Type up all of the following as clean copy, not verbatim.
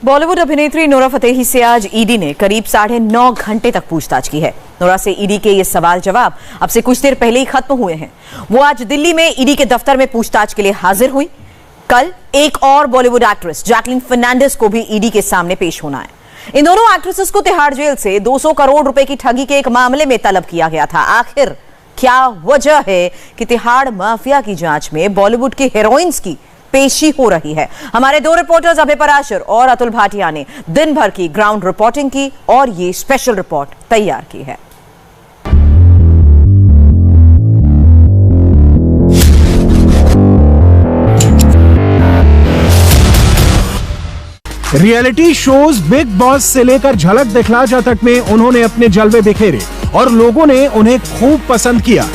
बॉलीवुड अभिनेत्री Nora Fatehi से आज ईडी ने करीब 9.5 घंटे तक पूछताछ की है। नोरा से ईडी के ये सवाल जवाब अब से कुछ देर पहले ही खत्म हुए हैं। वो आज दिल्ली में ईडी के दफ्तर में पूछताछ के लिए हाजिर हुई। कल एक और बॉलीवुड एक्ट्रेस जैकलिन फर्नांडिस को भी ईडी के सामने पेश होना है। इन दोनों एक्ट्रेसेस को तिहाड़ जेल से 200 करोड़ रुपए की ठगी के एक मामले में तलब किया गया था। आखिर क्या वजह है कि तिहाड़ माफिया की जांच में बॉलीवुड के हीरोइंस की पेशी हो रही है? हमारे दो रिपोर्टर्स अभय पराशर और अतुल भाटिया ने दिन भर की ग्राउंड रिपोर्टिंग की और ये स्पेशल रिपोर्ट तैयार की है। रियलिटी शोज बिग बॉस से लेकर झलक दिखला जा तक में उन्होंने अपने जलवे बिखेरे और लोगों ने उन्हें खूब पसंद किया।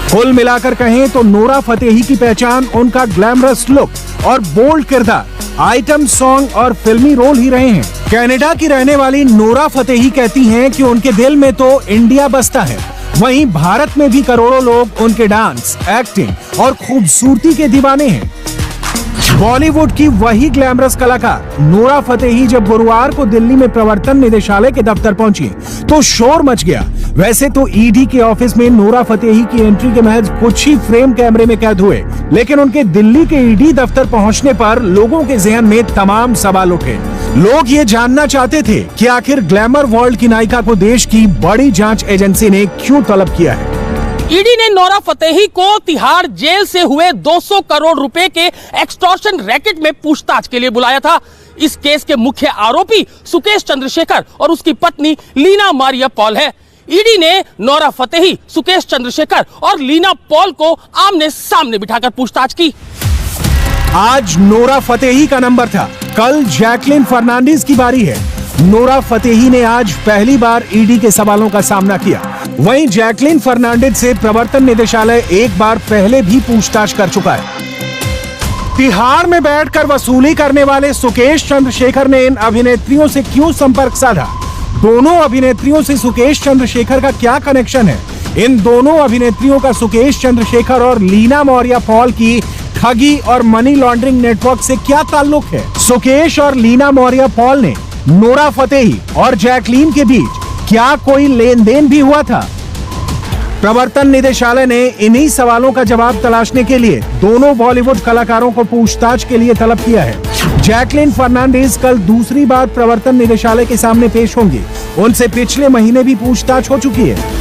कुल मिलाकर कहें तो नोरा फतेही की पहचान उनका ग्लैमरस लुक और बोल्ड किरदार, आइटम सॉन्ग और फिल्मी रोल ही रहे हैं। कनाडा की रहने वाली नोरा फतेही कहती हैं कि उनके दिल में तो इंडिया बसता है, वहीं भारत में भी करोड़ों लोग उनके डांस, एक्टिंग और खूबसूरती के दीवाने हैं। बॉलीवुड की वही ग्लैमरस कलाकार नोरा फतेही जब गुरुवार को दिल्ली में प्रवर्तन निदेशालय के दफ्तर पहुंची तो शोर मच गया। वैसे तो ईडी के ऑफिस में नोरा फतेही की एंट्री के महज कुछ ही फ्रेम कैमरे में कैद हुए, लेकिन उनके दिल्ली के ईडी दफ्तर पहुंचने पर लोगों के ज़हन में तमाम सवाल उठे। लोग ये जानना चाहते थे कि आखिर ग्लैमर वर्ल्ड की नायिका को देश की बड़ी जांच एजेंसी ने क्यों तलब किया है। ईडी ने नोरा फतेही को तिहाड़ जेल से हुए 200 करोड़ रुपए के एक्सटॉर्शन रैकेट में पूछताछ के लिए बुलाया था। इस केस के मुख्य आरोपी सुकेश चंद्रशेखर और उसकी पत्नी लीना मारिया पॉल है। ईडी ने नोरा फतेही, सुकेश चंद्रशेखर और लीना पॉल को आमने सामने बिठाकर पूछताछ की। आज नोरा फतेही का नंबर था, कल जैकलिन फर्नांडिस की बारी है। नोरा फतेही ने आज पहली बार ईडी के सवालों का सामना किया। वहीं जैकलिन फर्नांडिस से प्रवर्तन निदेशालय एक बार पहले भी पूछताछ कर चुका है। तिहाड़ में बैठकर वसूली करने वाले सुकेश चंद्रशेखर ने इन अभिनेत्रियों से क्यों संपर्क साधा? दोनों अभिनेत्रियों से सुकेश चंद्रशेखर का क्या कनेक्शन है? इन दोनों अभिनेत्रियों का सुकेश चंद्रशेखर और लीना मौर्य पॉल की ठगी और मनी लॉन्ड्रिंग नेटवर्क से क्या ताल्लुक है? सुकेश और लीना मौर्य पॉल ने नोरा फतेही और जैकलिन के बीच क्या कोई लेन देन भी हुआ था? प्रवर्तन निदेशालय ने इन्हीं सवालों का जवाब तलाशने के लिए दोनों बॉलीवुड कलाकारों को पूछताछ के लिए तलब किया है। जैकलिन फर्नांडिस कल दूसरी बार प्रवर्तन निदेशालय के सामने पेश होंगी। उनसे पिछले महीने भी पूछताछ हो चुकी है।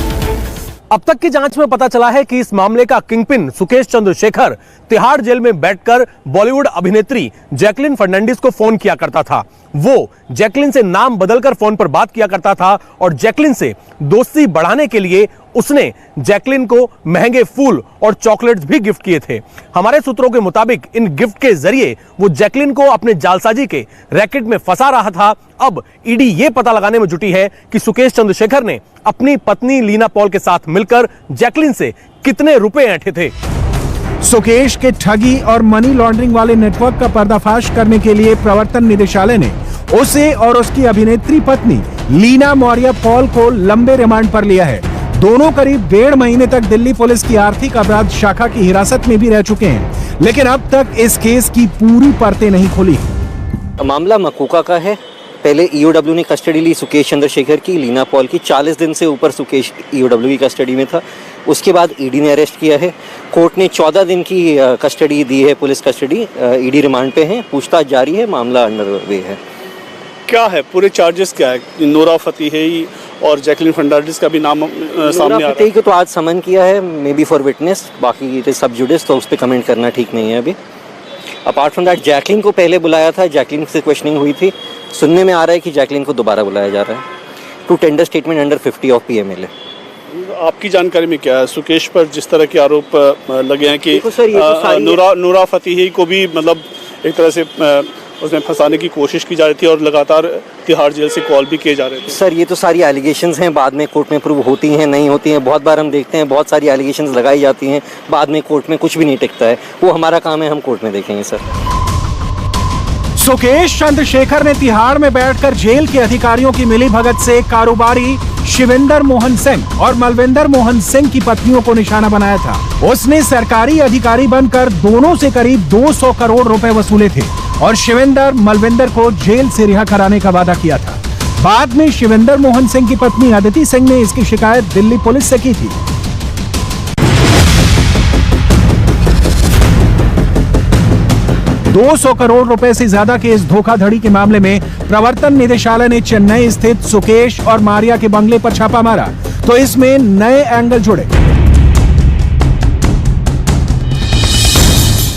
अब तक की जांच में पता चला है कि इस मामले का किंगपिन सुकेश चंद्रशेखर तिहाड़ जेल में बैठकर बॉलीवुड अभिनेत्री जैकलिन फर्नांडिस को फोन किया करता था। वो जैकलिन से नाम बदलकर फोन पर बात किया करता था और जैकलिन से दोस्ती बढ़ाने के लिए उसने जैकलिन को महंगे फूल और चॉकलेट्स भी गिफ्ट किए थे। हमारे सूत्रों के मुताबिक इन गिफ्ट के जरिए वो जैकलिन को अपने जालसाजी के रैकेट में फंसा रहा था। अब ईडी ये पता लगाने में जुटी है कि सुकेश चंद्रशेखर ने अपनी पत्नी लीना पॉल के साथ मिलकर जैकलिन से कितने रुपए ऐंठे थे। सुकेश के ठगी और मनी लॉन्ड्रिंग वाले नेटवर्क का पर्दाफाश करने के लिए प्रवर्तन निदेशालय ने उसे और उसकी अभिनेत्री पत्नी लीना मौर्य पॉल को लंबे रिमांड पर लिया है। दोनों करीब 1.5 महीने तक दिल्ली पुलिस की आर्थिक अपराध शाखा की हिरासत में भी रह चुके हैं, लेकिन अब तक इस केस की पूरी परतें नहीं खुली। मामला मकूका का है। पहले ईओडब्ल्यू ने कस्टडी ली सुकेश चंद्रशेखर की, लीना पॉल की। 40 दिन से ऊपर सुकेश ईओडब्ल्यू की कस्टडी में था। उसके बाद ईडी ने अरेस्ट किया है। कोर्ट ने 14 दिन की कस्टडी दी है, पुलिस कस्टडी। ईडी रिमांड पे है, पूछताछ जारी है, मामला अंडर वे है। क्या है पूरे चार्जेस क्या है? नोरा फतेही और जैकलिन फर्नांडिस का भी नाम सामने आ रहा है। फतेही को तो आज समन किया है, मे बी फॉर विटनेस, बाकी इट इज सब जुडिस, तो उस पर कमेंट करना ठीक नहीं है अभी। अपार्ट फ्रॉम दैट जैकलिन को पहले बुलाया था, जैकलिन से क्वेश्चनिंग हुई थी। सुनने में आ रहा है कि जैकलिन को दोबारा बुलाया जा रहा है to tender statement under 50 of PMLA। आपकी जानकारी में क्या है? सुकेश पर जिस तरह के आरोप लगे हैं कि नोरा फतेही को भी मतलब एक तरह से उसमें फंसाने की कोशिश की जा रही थी और लगातार तिहाड़ जेल से कॉल भी किए जा रहे थे। सर ये तो सारी एलिगेशंस हैं, बाद में कोर्ट में प्रूव होती हैं नहीं होती हैं। बहुत बार हम देखते हैं बहुत सारी एलिगेशंस लगाई जाती हैं, बाद में कोर्ट में कुछ भी नहीं टिकता है। वो हमारा काम है, हम कोर्ट में देखेंगे सर। सुकेश चंद्रशेखर ने तिहाड़ में बैठकर जेल के अधिकारियों की मिलीभगत से कारोबारी शिविंदर मोहन सिंह और मलविंदर मोहन सिंह की पत्नियों को निशाना बनाया था। उसने सरकारी अधिकारी बनकर दोनों से करीब 200 करोड़ रुपए वसूले थे और शिवेंदर मलविंदर को जेल से रिहा कराने का वादा किया था। बाद में शिवेंदर मोहन सिंह की पत्नी अदिति सिंह ने इसकी शिकायत दिल्ली पुलिस से की थी। $200 करोड़ से ज्यादा के इस धोखाधड़ी के मामले में प्रवर्तन निदेशालय ने चेन्नई स्थित सुकेश और मारिया के बंगले पर छापा मारा, तो इसमें नए एंगल जुड़े।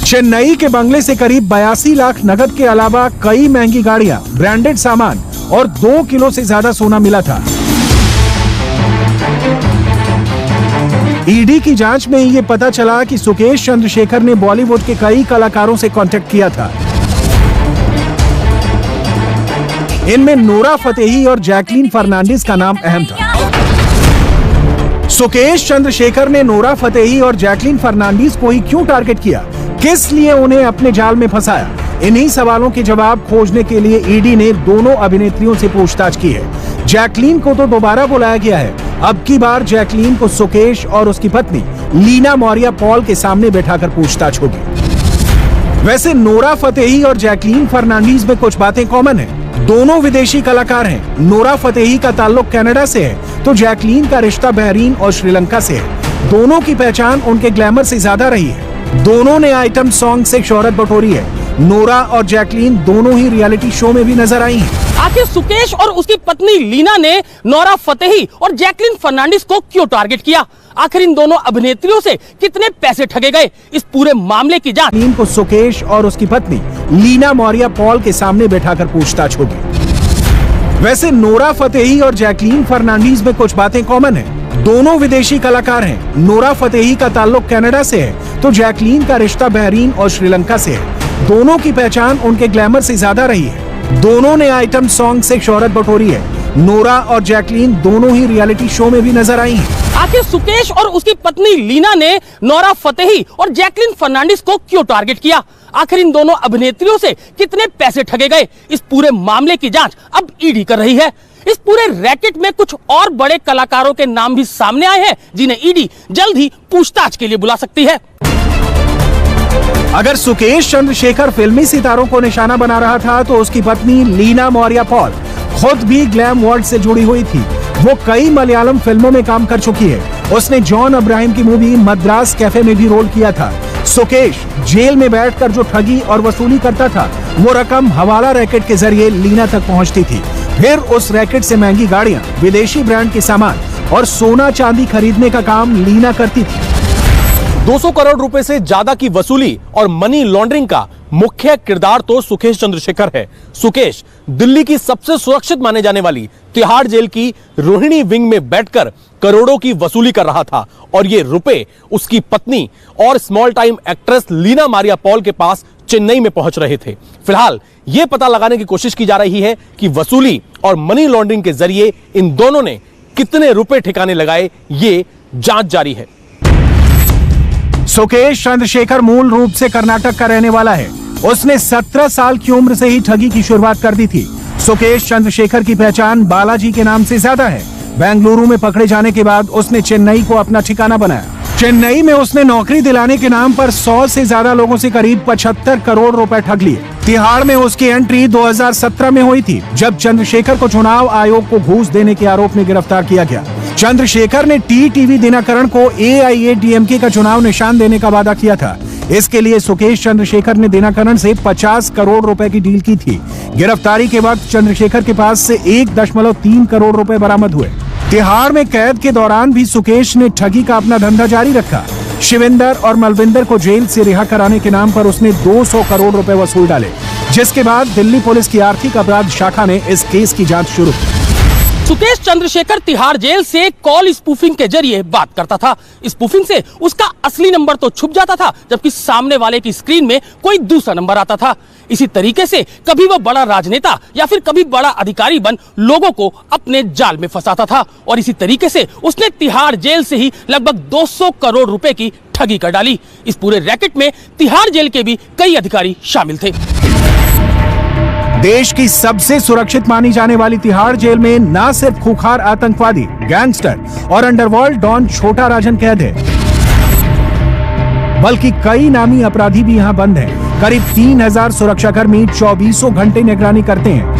चेन्नई के बंगले से करीब 82 लाख नकद के अलावा कई महंगी गाड़ियां, ब्रांडेड सामान और 2 किलो से ज्यादा सोना मिला था। ईडी की जांच में ये पता चला कि सुकेश चंद्रशेखर ने बॉलीवुड के कई कलाकारों से कांटेक्ट किया था। इनमें नोरा फतेही और जैकलीन फर्नांडिस का नाम अहम था। सुकेश चंद्रशेखर ने नोरा फतेही और जैकलीन फर्नांडिस को ही क्यों टारगेट किया, किस लिए उन्हें अपने जाल में फंसाया, इन्हीं सवालों के जवाब खोजने के लिए ईडी ने दोनों अभिनेत्रियों से पूछताछ की है। जैकलीन को तो दोबारा बुलाया गया है। अब की बार जैकलीन को सुकेश और उसकी पत्नी लीना मौर्य पॉल के सामने बैठाकर पूछताछ होगी। वैसे नोरा फतेही और जैकलीन फर्नांडिस में कुछ बातें कॉमन हैं। दोनों विदेशी कलाकार हैं। नोरा फतेही का ताल्लुक कनाडा से है, तो जैकलीन का रिश्ता बहरीन और श्रीलंका से है। दोनों की पहचान उनके ग्लैमर से ज्यादा रही है। दोनों ने आइटम सॉन्ग से शोहरत बटोरी है। नोरा और जैकलीन दोनों ही रियलिटी शो में भी नजर आई हैं। आखिर सुकेश और उसकी पत्नी लीना ने नोरा फतेही और जैकलीन फर्नांडिस को क्यों टारगेट किया? आखिर इन दोनों अभिनेत्रियों से कितने पैसे ठगे गए? इस पूरे मामले की जांच को सुकेश और उसकी पत्नी लीना मौर्य पॉल के सामने बैठाकर पूछताछ होगी। वैसे नोरा फतेही और जैकलीन फर्नांडिस में कुछ बातें कॉमन हैं। दोनों विदेशी कलाकार हैं। नोरा फतेही का ताल्लुक कनाडा से है, तो जैकलीन का रिश्ता बहरीन और श्रीलंका से है। दोनों की पहचान उनके ग्लैमर से ज्यादा रही है। दोनों ने आइटम सॉन्ग से शोहरत बटोरी है। नोरा और जैकलीन दोनों ही रियलिटी शो में भी नजर आई हैं। आखिर सुकेश और उसकी पत्नी लीना ने नोरा फतेही और जैकलीन फर्नांडिस को क्यों टारगेट किया? आखिर इन दोनों अभिनेत्रियों से कितने पैसे ठगे गए? इस पूरे मामले की जांच अब ईडी कर रही है। इस पूरे रैकेट में कुछ और बड़े कलाकारों के नाम भी सामने आए हैं, जिन्हें ईडी जल्द ही पूछताछ के लिए बुला सकती है। अगर सुकेश चंद्रशेखर फिल्मी सितारों को निशाना बना रहा था, तो उसकी पत्नी लीना मौर्य पॉल खुद भी ग्लैम वर्ल्ड से जुड़ी हुई थी। वो कई मलयालम फिल्मों में काम कर चुकी है। उसने जॉन अब्राहम की मूवी मद्रास कैफे में भी रोल किया था। सुकेश जेल में बैठकर जो ठगी और वसूली करता था, वो रकम हवाला रैकेट के जरिए लीना तक पहुंचती थी। फिर उस रैकेट से महंगी गाड़ियां, विदेशी ब्रांड के सामान और सोना चांदी खरीदने का काम लीना करती थी। 200 करोड़ रुपए से ज्यादा की वसूली और मनी लॉन्ड्रिंग का मुख्य किरदार तो सुकेश चंद्रशेखर है। सुकेश दिल्ली की सबसे सुरक्षित माने जाने वाली तिहाड़ जेल की रोहिणी विंग में बैठकर करोड़ों की वसूली कर रहा था, और ये रुपए उसकी पत्नी और small time actress Leena Maurya Paul के पास चेन्नई में पहुंच रहे थे। फिलहाल यह पता लगाने की कोशिश की जा रही है कि वसूली और मनी लॉन्ड्रिंग के जरिए इन दोनों ने कितने रुपए ठिकाने लगाए, ये जांच जारी है। सुकेश चंद्रशेखर मूल रूप से कर्नाटक का रहने वाला है। उसने 17 साल की उम्र से ही ठगी की शुरुआत कर दी थी। सुकेश चंद्रशेखर की पहचान बालाजी के नाम से ज्यादा है। बेंगलुरु में पकड़े जाने के बाद उसने चेन्नई को अपना ठिकाना बनाया। चेन्नई में उसने नौकरी दिलाने के नाम पर 100 से ज्यादा लोगों से करीब 75 करोड़ रुपए ठग लिए। तिहाड़ में उसकी एंट्री 2017 में हुई थी, जब चंद्रशेखर को चुनाव आयोग को घूस देने के आरोप में गिरफ्तार किया गया। चंद्रशेखर ने टीटीवी दिनकरण को AIADMK का चुनाव निशान देने का वादा किया था। इसके लिए सुकेश चंद्रशेखर ने दिनकरण से 50 करोड़ रुपए की डील की थी। गिरफ्तारी के वक्त चंद्रशेखर के पास से 1.3 करोड़ रुपए बरामद हुए। तिहाड़ में कैद के दौरान भी सुकेश ने ठगी का अपना धंधा जारी रखा। शिवेंदर और मलविंदर को जेल से रिहा कराने के नाम पर उसने 200 करोड़ रुपए वसूल डाले, जिसके बाद दिल्ली पुलिस की आर्थिक अपराध शाखा ने इस केस की जांच शुरू की। सुकेश चंद्रशेखर तिहाड़ जेल से कॉल स्पूफिंग के जरिए बात करता था। स्पूफिंग से उसका असली नंबर तो छुप जाता था, जबकि सामने वाले की स्क्रीन में कोई दूसरा नंबर आता था। इसी तरीके से कभी वह बड़ा राजनेता या फिर कभी बड़ा अधिकारी बन लोगों को अपने जाल में फंसाता था, और इसी तरीके से उसने तिहाड़ जेल से ही लगभग 200 करोड़ रुपए की ठगी कर डाली। इस पूरे रैकेट में तिहाड़ जेल के भी कई अधिकारी शामिल थे। देश की सबसे सुरक्षित मानी जाने वाली तिहाड़ जेल में न सिर्फ खूंखार आतंकवादी, गैंगस्टर और अंडरवर्ल्ड डॉन छोटा राजन कैद है, बल्कि कई नामी अपराधी भी यहाँ बंद हैं। करीब 3000 सुरक्षाकर्मी 24 घंटे निगरानी करते हैं।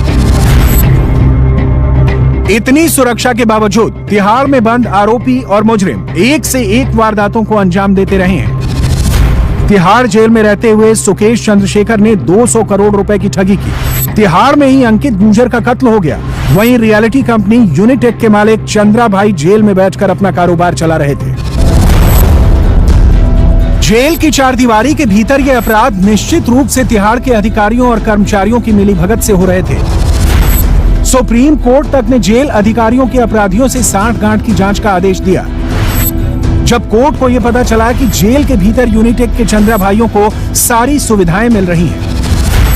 इतनी सुरक्षा के बावजूद तिहाड़ में बंद आरोपी और मुजरिम एक से एक वारदातों को अंजाम देते रहे हैं। तिहाड़ जेल में रहते हुए सुकेश चंद्रशेखर ने 200 करोड़ रुपए की ठगी की। तिहाड़ में ही अंकित गुर्जर का कत्ल हो गया। वहीं रियलिटी कंपनी यूनिटेक के मालिक चंद्रा भाई जेल में बैठकर अपना कारोबार चला रहे थे। जेल की चारदीवारी के भीतर ये अपराध निश्चित रूप से तिहाड़ के अधिकारियों और कर्मचारियों की मिलीभगत से हो रहे थे। सुप्रीम कोर्ट तक ने जेल अधिकारियों के अपराधियों से सांठगांठ की जांच का आदेश दिया। जब कोर्ट को यह पता चला कि जेल के भीतर यूनिटेक के चंद्रा भाइयों को सारी सुविधाएं मिल रही हैं।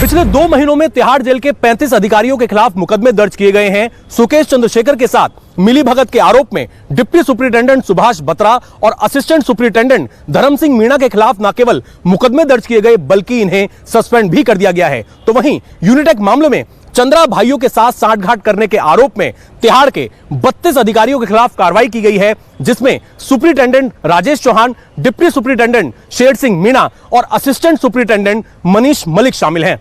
पिछले 2 महीनों में तिहाड़ जेल के 35 अधिकारियों के खिलाफ मुकदमे दर्ज किए गए हैं। सुकेश चंद्रशेखर के साथ मिलीभगत के आरोप में डिप्टी सुपरिटेंडेंट सुभाष बत्रा और असिस्टेंट सुपरिटेंडेंट धर्म सिंह मीणा के खिलाफ न केवल मुकदमे दर्ज किए गए बल्कि इन्हें सस्पेंड भी कर दिया गया है। तो वहीं यूनिटेक मामले में चंद्रा भाइयों के साथ सांठगांठ करने के आरोप में तिहाड़ के 32 अधिकारियों के खिलाफ कार्रवाई की गई है, जिसमें superintendent Rajesh Chauhan, deputy superintendent Sher Singh Meena और असिस्टेंट सुपरिटेंडेंट मनीष मलिक शामिल हैं।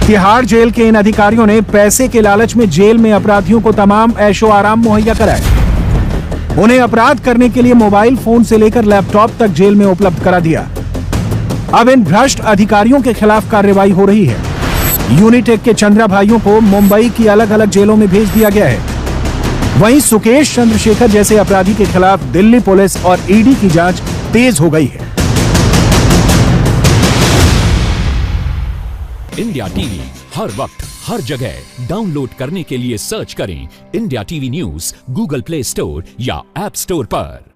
तिहाड़ जेल के इन अधिकारियों ने पैसे के लालच में जेल में अपराधियों को तमाम ऐशो आराम मुहैया कराए। उन्हें अपराध करने के लिए मोबाइल फोन से लेकर लैपटॉप तक जेल में उपलब्ध करा दिया। अब इन भ्रष्ट अधिकारियों के खिलाफ कार्रवाई हो रही है। यूनिटेक के चंद्रा भाइयों को मुंबई की अलग अलग जेलों में भेज दिया गया है। वहीं सुकेश चंद्रशेखर जैसे अपराधी के खिलाफ दिल्ली पुलिस और ईडी की जांच तेज हो गई है। इंडिया टीवी हर वक्त हर जगह डाउनलोड करने के लिए सर्च करें India TV news Google play store या ऐप स्टोर पर।